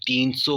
300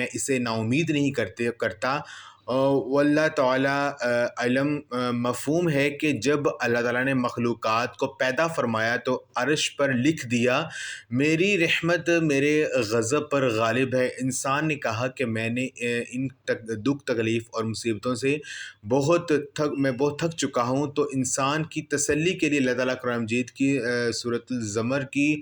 میں اسے ناامید نہیں کرتا۔ واللہ تعالیٰ علم۔ مفہوم ہے کہ جب اللہ تعالیٰ نے مخلوقات کو پیدا فرمایا تو عرش پر لکھ دیا میری رحمت میرے غضب پر غالب ہے۔ انسان نے کہا کہ میں نے ان دکھ تکلیف اور مصیبتوں سے میں بہت تھک چکا ہوں۔ تو انسان کی تسلی کے لیے اللہ تعالیٰ قرآن مجید کی سورۃ الزمر کی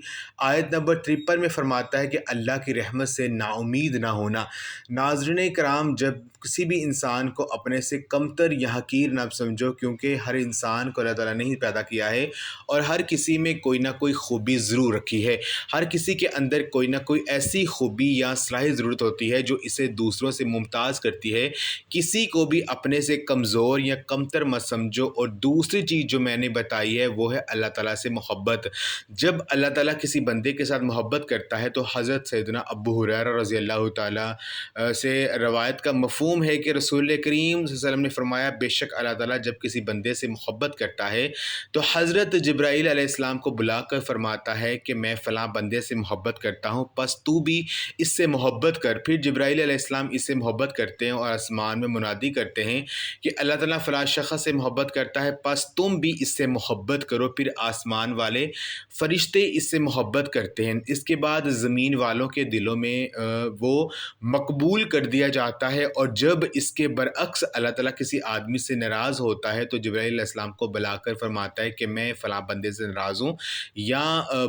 آیت نمبر 53 میں فرماتا ہے کہ اللہ کی رحمت سے نا امید نہ ہونا۔ ناظرین کرام، جب کسی بھی انسان کو اپنے سے کمتر یا حقیر نہ سمجھو، کیونکہ ہر انسان کو اللہ تعالیٰ نے ہی پیدا کیا ہے اور ہر کسی میں کوئی نہ کوئی خوبی ضرور رکھی ہے۔ ہر کسی کے اندر کوئی نہ کوئی ایسی خوبی یا صلاحیت ضرورت ہوتی ہے جو اسے دوسروں سے ممتاز کرتی ہے۔ کسی کو بھی اپنے سے کمزور یا کمتر مت سمجھو۔ اور دوسری چیز جو میں نے بتائی ہے وہ ہے اللہ تعالیٰ سے محبت۔ جب اللہ تعالیٰ کسی بندے کے ساتھ محبت کرتا ہے تو حضرت سیدنا ابو ہریرہ رضی اللہ تعالیٰ سے روایت کا مفہوم ہے کہ رسول کریم صلی اللہ علیہ وسلم نے فرمایا، بے شک اللہ تعالیٰ جب کسی بندے سے محبت کرتا ہے تو حضرت جبرائیل علیہ السلام کو بلا کر فرماتا ہے کہ میں فلاں بندے سے محبت کرتا ہوں، پس تو بھی اس سے محبت کر۔ پھر جبرائیل علیہ السلام اس سے محبت کرتے ہیں اور آسمان میں منادی کرتے ہیں کہ اللہ تعالیٰ فلاں شخص سے محبت کرتا ہے، پس تم بھی اس سے محبت کرو۔ پھر آسمان والے فرشتے اس سے محبت کرتے ہیں۔ اس کے بعد زمین والوں کے دلوں میں وہ مقبول کر دیا جاتا ہے، اور جب اس کے برعکس اللہ تعالیٰ کسی آدمی سے ناراض ہوتا ہے تو جبرائیل علیہ السلام کو بلا کر فرماتا ہے کہ میں فلاں بندے سے ناراض ہوں یا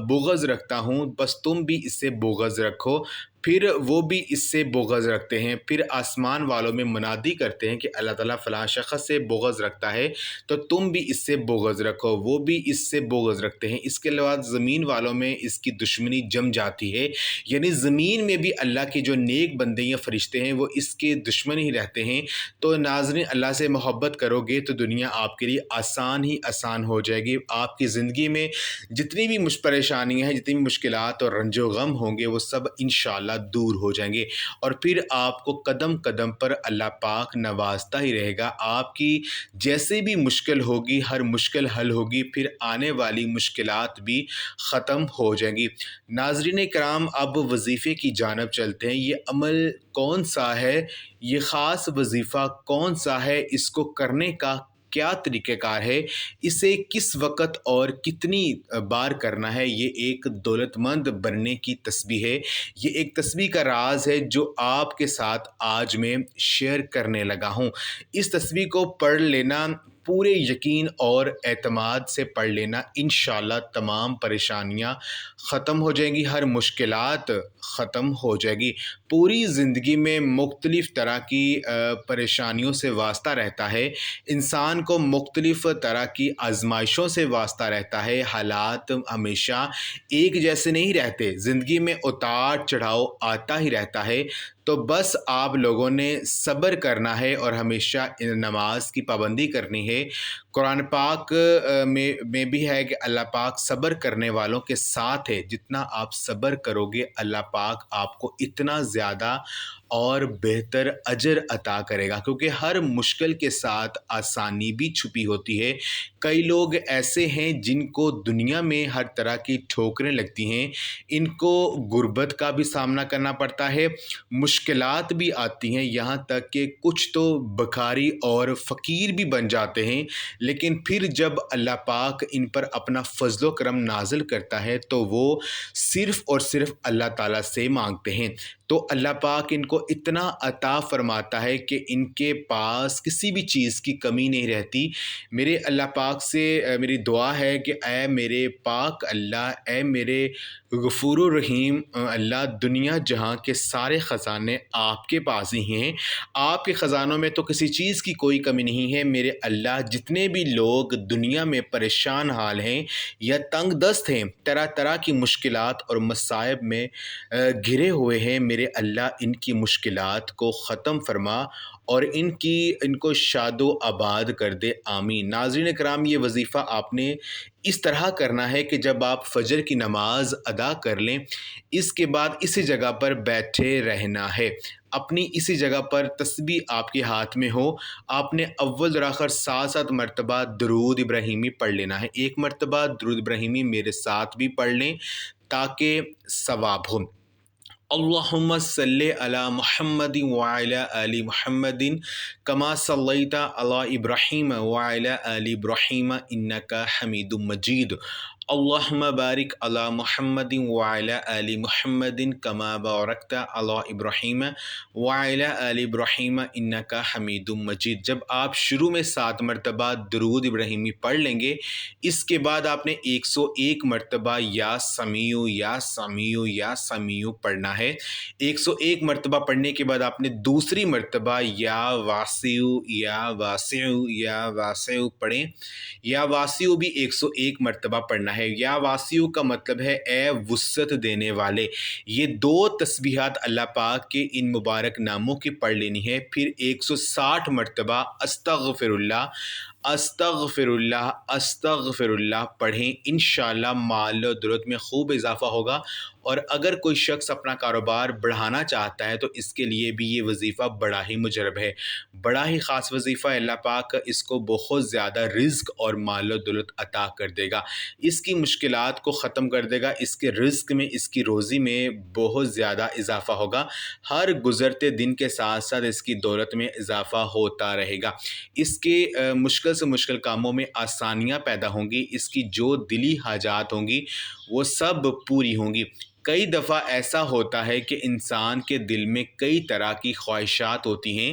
بغض رکھتا ہوں، بس تم بھی اس سے بغض رکھو۔ پھر وہ بھی اس سے بغض رکھتے ہیں۔ پھر آسمان والوں میں منادی کرتے ہیں کہ اللہ تعالیٰ فلاں شخص سے بغض رکھتا ہے تو تم بھی اس سے بغض رکھو، وہ بھی اس سے بغض رکھتے ہیں۔ اس کے علاوہ زمین والوں میں اس کی دشمنی جم جاتی ہے، یعنی زمین میں بھی اللہ کے جو نیک بندے یا فرشتے ہیں وہ اس کے دشمن ہی رہتے ہیں۔ تو ناظرین، اللہ سے محبت کرو گے تو دنیا آپ کے لیے آسان ہی آسان ہو جائے گی۔ آپ کی زندگی میں جتنی بھی پریشانیاں ہیں، جتنی بھی مشکلات اور رنج و غم ہوں گے، وہ سب انشاءاللہ دور ہو جائیں گے، اور پھر آپ کو قدم قدم پر اللہ پاک نوازتا ہی رہے گا۔ آپ کی جیسے بھی مشکل ہوگی، ہر مشکل حل ہوگی، پھر آنے والی مشکلات بھی ختم ہو جائیں گی۔ ناظرین کرام، اب وظیفے کی جانب چلتے ہیں۔ یہ عمل کون سا ہے؟ یہ خاص وظیفہ کون سا ہے؟ اس کو کرنے کا کیا طریقہ کار ہے؟ اسے کس وقت اور کتنی بار کرنا ہے؟ یہ ایک دولت مند بننے کی تسبیح ہے۔ یہ ایک تسبیح کا راز ہے جو آپ کے ساتھ آج میں شیئر کرنے لگا ہوں۔ اس تسبیح کو پڑھ لینا، پورے یقین اور اعتماد سے پڑھ لینا، انشاءاللہ تمام پریشانیاں ختم ہو جائیں گی، ہر مشکلات ختم ہو جائے گی۔ پوری زندگی میں مختلف طرح کی پریشانیوں سے واسطہ رہتا ہے، انسان کو مختلف طرح کی آزمائشوں سے واسطہ رہتا ہے۔ حالات ہمیشہ ایک جیسے نہیں رہتے، زندگی میں اتار چڑھاؤ آتا ہی رہتا ہے۔ تو بس آپ لوگوں نے صبر کرنا ہے اور ہمیشہ نماز کی پابندی کرنی ہے۔ قرآن پاک میں بھی ہے کہ اللہ پاک صبر کرنے والوں کے ساتھ ہے۔ جتنا آپ صبر کرو گے، اللہ پاک آپ کو اتنا زیادہ اور بہتر اجر عطا کرے گا، کیونکہ ہر مشکل کے ساتھ آسانی بھی چھپی ہوتی ہے۔ کئی لوگ ایسے ہیں جن کو دنیا میں ہر طرح کی ٹھوکریں لگتی ہیں، ان کو غربت کا بھی سامنا کرنا پڑتا ہے، مشکلات بھی آتی ہیں، یہاں تک کہ کچھ تو بھکاری اور فقیر بھی بن جاتے ہیں، لیکن پھر جب اللہ پاک ان پر اپنا فضل و کرم نازل کرتا ہے تو وہ صرف اور صرف اللہ تعالیٰ سے مانگتے ہیں، تو اللہ پاک ان کو اتنا عطا فرماتا ہے کہ ان کے پاس کسی بھی چیز کی کمی نہیں رہتی۔ میرے اللہ پاک سے میری دعا ہے کہ اے میرے پاک اللہ، اے میرے غفور الرحیم اللہ، دنیا جہاں کے سارے خزانے آپ کے پاس ہی ہیں، آپ کے خزانوں میں تو کسی چیز کی کوئی کمی نہیں ہے۔ میرے اللہ، جتنے بھی لوگ دنیا میں پریشان حال ہیں یا تنگ دست ہیں، طرح طرح کی مشکلات اور مصائب میں گھرے ہوئے ہیں، میرے اللہ ان کی مشکلات کو ختم فرما اور ان کو شاد و آباد کر دے، آمین۔ ناظرین کرام، یہ وظیفہ آپ نے اس طرح کرنا ہے کہ جب آپ فجر کی نماز ادا کر لیں، اس کے بعد اسی جگہ پر بیٹھے رہنا ہے، اپنی اسی جگہ پر تسبیح آپ کے ہاتھ میں ہو، آپ نے اول اور آخر 7 مرتبہ درود ابراہیمی پڑھ لینا ہے۔ ایک مرتبہ درود ابراہیمی میرے ساتھ بھی پڑھ لیں تاکہ ثواب ہو۔ اللہم صلی علی محمد وعلی آل محمد کما صلیت علی ابراہیم وعلی آل ابراہیم انک حمید مجید اللہم بارک علی محمد وعلی آل محمد کما بارکت علی ابراہیم وعلی آل ابراہیم انک حمید مجید۔ جب آپ شروع میں 7 مرتبہ درود ابراہیمی پڑھ لیں گے، اس کے بعد آپ نے 101 مرتبہ یا سمیع یا سمیع یا سمیع پڑھنا ہے۔ 101 مرتبہ پڑھنے کے بعد آپ نے دوسری مرتبہ یا واسع یا واسع یا واسع پڑھیں۔ یا واسع بھی 101 مرتبہ پڑھنا ہے۔ یا واسع کا مطلب ہے اے وسعت دینے والے۔ یہ 2 تسبیحات اللہ پاک کے ان مبارک ناموں کی پڑھ لینی ہے۔ پھر 160 مرتبہ استغفر اللہ استغفر اللہ استغفر اللہ پڑھیں۔ انشاءاللہ مال و دولت میں خوب اضافہ ہوگا۔ اور اگر کوئی شخص اپنا کاروبار بڑھانا چاہتا ہے تو اس کے لیے بھی یہ وظیفہ بڑا ہی مجرب ہے، بڑا ہی خاص وظیفہ ہے۔ اللہ پاک اس کو بہت زیادہ رزق اور مال و دولت عطا کر دے گا، اس کی مشکلات کو ختم کر دے گا، اس کے رزق میں، اس کی روزی میں بہت زیادہ اضافہ ہوگا۔ ہر گزرتے دن کے ساتھ ساتھ اس کی دولت میں اضافہ ہوتا رہے گا۔ اس کے مشکل سے مشکل کاموں میں آسانیاں پیدا ہوں گی، اس کی جو دلی حاجات ہوں گی وہ سب پوری ہوں گی۔ کئی دفعہ ایسا ہوتا ہے کہ انسان کے دل میں کئی طرح کی خواہشات ہوتی ہیں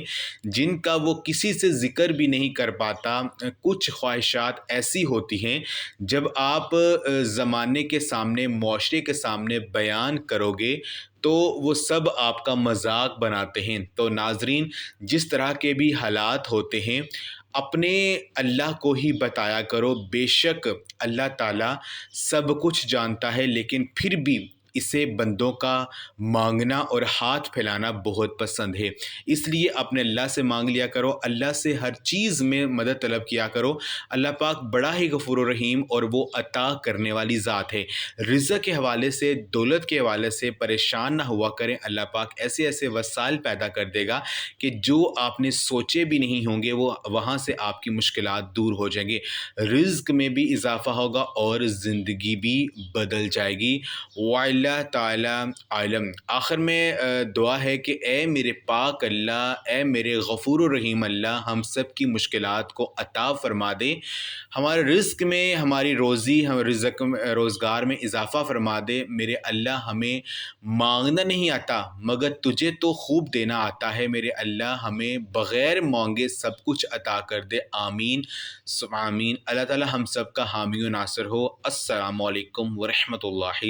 جن کا وہ کسی سے ذکر بھی نہیں کر پاتا۔ کچھ خواہشات ایسی ہوتی ہیں جب آپ زمانے کے سامنے، معاشرے کے سامنے بیان کرو گے تو وہ سب آپ کا مذاق بناتے ہیں۔ تو ناظرین، جس طرح کے بھی حالات ہوتے ہیں اپنے اللہ کو ہی بتایا کرو۔ بے شک اللہ تعالیٰ سب کچھ جانتا ہے، لیکن پھر بھی اسے بندوں کا مانگنا اور ہاتھ پھیلانا بہت پسند ہے۔ اس لیے اپنے اللہ سے مانگ لیا کرو، اللہ سے ہر چیز میں مدد طلب کیا کرو۔ اللہ پاک بڑا ہی غفور و رحیم اور وہ عطا کرنے والی ذات ہے۔ رزق کے حوالے سے، دولت کے حوالے سے پریشان نہ ہوا کریں۔ اللہ پاک ایسے ایسے وسائل پیدا کر دے گا کہ جو آپ نے سوچے بھی نہیں ہوں گے، وہ وہاں سے آپ کی مشکلات دور ہو جائیں گے، رزق میں بھی اضافہ ہوگا اور زندگی بھی بدل جائے گی۔ واللہ تعالی عالم۔ آخر میں دعا ہے کہ اے میرے پاک اللہ، اے میرے غفور و رحیم اللہ، ہم سب کی مشکلات کو عطا فرما دے، ہمارے رزق میں، ہماری روزی، ہم رزق روزگار میں اضافہ فرما دے۔ میرے اللہ، ہمیں مانگنا نہیں آتا مگر تجھے تو خوب دینا آتا ہے۔ میرے اللہ، ہمیں بغیر مانگے سب کچھ عطا کر دے۔ آمین ثم آمین۔ اللہ تعالی ہم سب کا حامی و ناصر ہو۔ السلام علیکم ورحمۃ اللہ